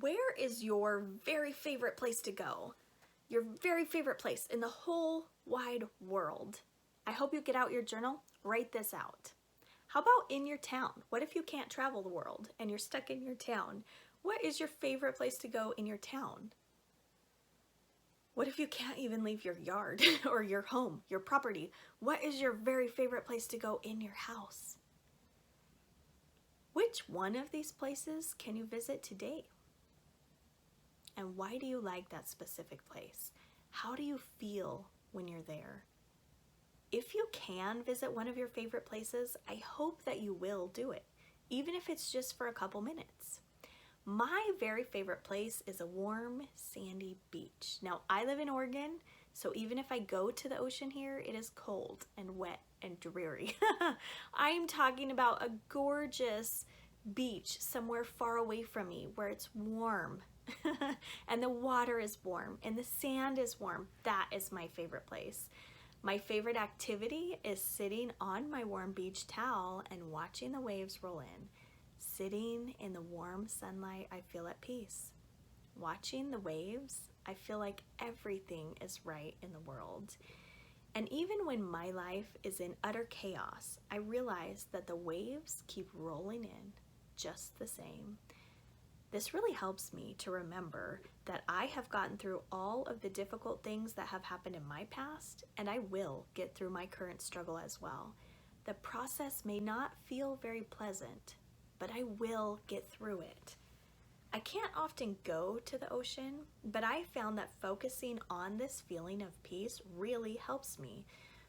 Where is your very favorite place to go? Your very favorite place in the whole wide world? I hope you get out your journal, write this out. How about in your town? What if you can't travel the world and you're stuck in your town? What is your favorite place to go in your town? What if you can't even leave your yard or your home, your property? What is your very favorite place to go in your house? Which one of these places can you visit today? And why do you like that specific place? How do you feel when you're there? If you can visit one of your favorite places, I hope that you will do it, even if it's just for a couple minutes. My very favorite place is a warm, sandy beach. Now, I live in Oregon, so even if I go to the ocean here, it is cold and wet and dreary. I'm talking about a gorgeous beach somewhere far away from me where it's warm and the water is warm and the sand is warm. That is my favorite place. My favorite activity is sitting on my warm beach towel and watching the waves roll in. Sitting in the warm sunlight, I feel at peace. Watching the waves, I feel like everything is right in the world. And even when my life is in utter chaos, I realize that the waves keep rolling in just the same. This really helps me to remember that I have gotten through all of the difficult things that have happened in my past, and I will get through my current struggle as well. The process may not feel very pleasant, but I will get through it. I can't often go to the ocean, but I found that focusing on this feeling of peace really helps me.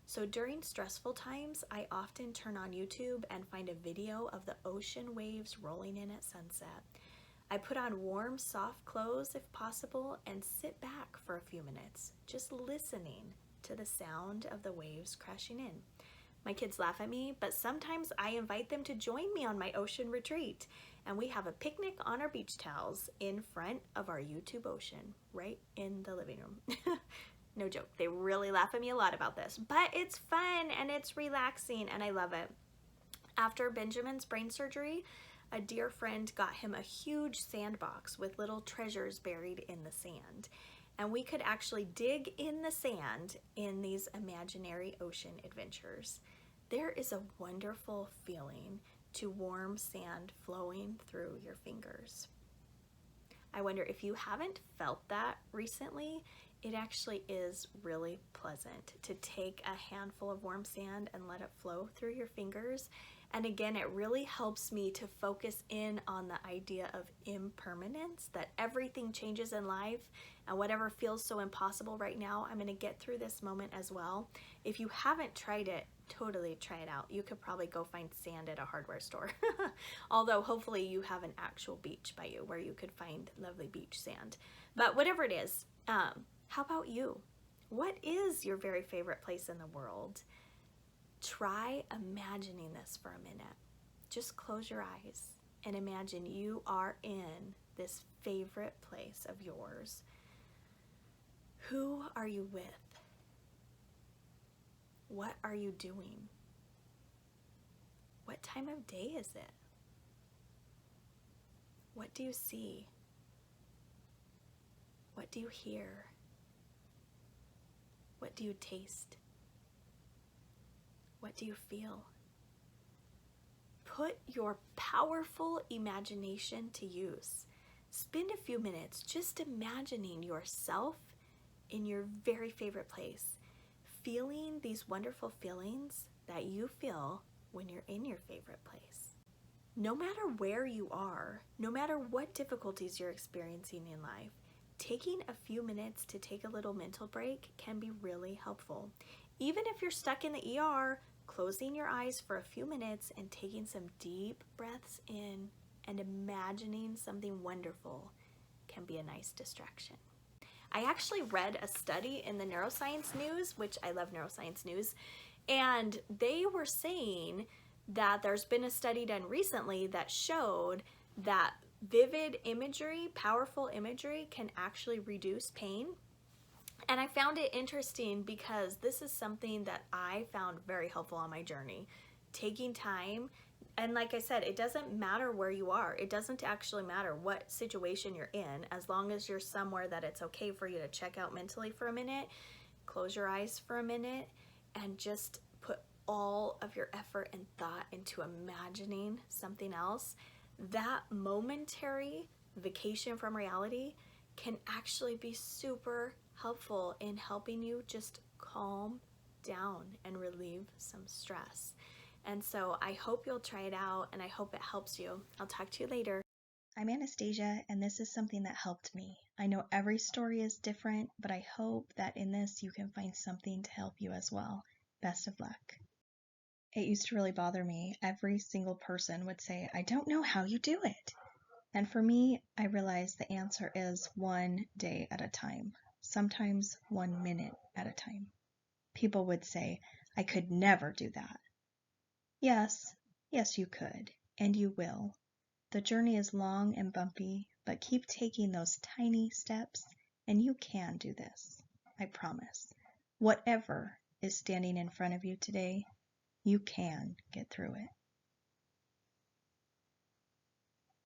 So during stressful times, I often turn on YouTube and find a video of the ocean waves rolling in at sunset. I put on warm, soft clothes if possible and sit back for a few minutes, just listening to the sound of the waves crashing in. My kids laugh at me, but sometimes I invite them to join me on my ocean retreat, and we have a picnic on our beach towels in front of our YouTube ocean, right in the living room. No joke, they really laugh at me a lot about this, but it's fun and it's relaxing and I love it. After Benjamin's brain surgery, a dear friend got him a huge sandbox with little treasures buried in the sand. And we could actually dig in the sand in these imaginary ocean adventures. There is a wonderful feeling to warm sand flowing through your fingers. I wonder if you haven't felt that recently, it actually is really pleasant to take a handful of warm sand and let it flow through your fingers. And again, it really helps me to focus in on the idea of impermanence, that everything changes in life, and whatever feels so impossible right now, I'm gonna get through this moment as well. If you haven't tried it, totally try it out. You could probably go find sand at a hardware store. Although hopefully you have an actual beach by you where you could find lovely beach sand. But whatever it is, how about you? What is your very favorite place in the world? Try imagining this for a minute. Just close your eyes and imagine you are in this favorite place of yours. Who are you with? What are you doing? What time of day is it? What do you see? What do you hear? What do you taste? What do you feel? Put your powerful imagination to use. Spend a few minutes just imagining yourself in your very favorite place, feeling these wonderful feelings that you feel when you're in your favorite place. No matter where you are, no matter what difficulties you're experiencing in life, taking a few minutes to take a little mental break can be really helpful. Even if you're stuck in the ER, closing your eyes for a few minutes and taking some deep breaths in and imagining something wonderful can be a nice distraction. I actually read a study in the Neuroscience News, which I love Neuroscience News, and they were saying that there's been a study done recently that showed that vivid imagery, powerful imagery, can actually reduce pain. And I found it interesting because this is something that I found very helpful on my journey. Taking time And like I said, it doesn't matter where you are. It doesn't actually matter what situation you're in, as long as you're somewhere that it's okay for you to check out mentally for a minute, close your eyes for a minute, and just put all of your effort and thought into imagining something else. That momentary vacation from reality can actually be super helpful in helping you just calm down and relieve some stress. And so I hope you'll try it out, and I hope it helps you. I'll talk to you later. I'm Anastasia, and this is something that helped me. I know every story is different, but I hope that in this you can find something to help you as well. Best of luck. It used to really bother me. Every single person would say, I don't know how you do it. And for me, I realized the answer is 1 day at a time, sometimes 1 minute at a time. People would say, I could never do that. Yes, you could, and you will. The journey is long and bumpy, but keep taking those tiny steps, and you can do this. I promise. Whatever is standing in front of you today, you can get through it.